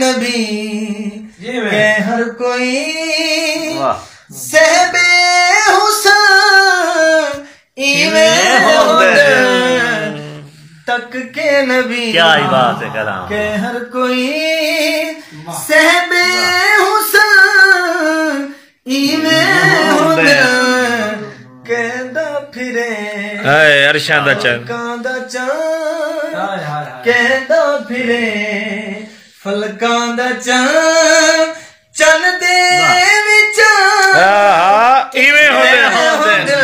नबी के हर कोई सहबे हुसैन इवे होंदे तक के नबी। क्या ही बात है कलाम के हर कोई सहबे हुसैन इवे होंदे कहदा फिरे अरशां दा चंद कांदा चांद कहदा फिरे फलकां दा चांद चन दे विच इवें होंदे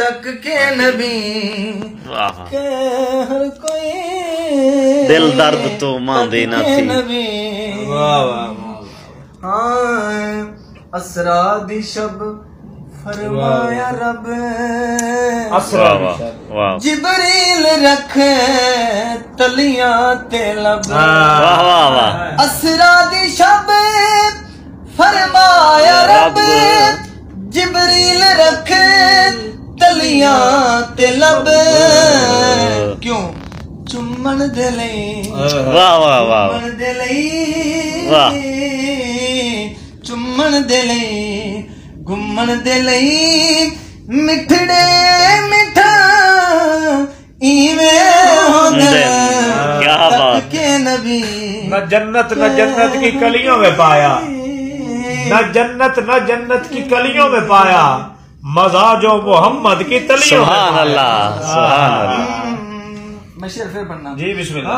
तक के नबी के हर कोई दिल दर्द तो मांदे ना थी। वाह वाह हाँ असरा दी शब फरमाया रब जिबरील रख तलियां ते लब। असरा दी शब फरमाया रब जिबरील रख तलियां ते लब। क्यों चुम्मन दे लई चुम्मन दे लई चुम्मन दे लई घुमन दे लई मिठड़े मिठा इवें होंदे तक के नबी। न जन्नत की कलियों में पाया न जन्नत की कलियों में पाया मजा जो मोहम्मद की तलियों में। सुभान अल्लाह सुभान अल्लाह। मैं शेर फिर पढ़ना जी बिस्मिल्लाह।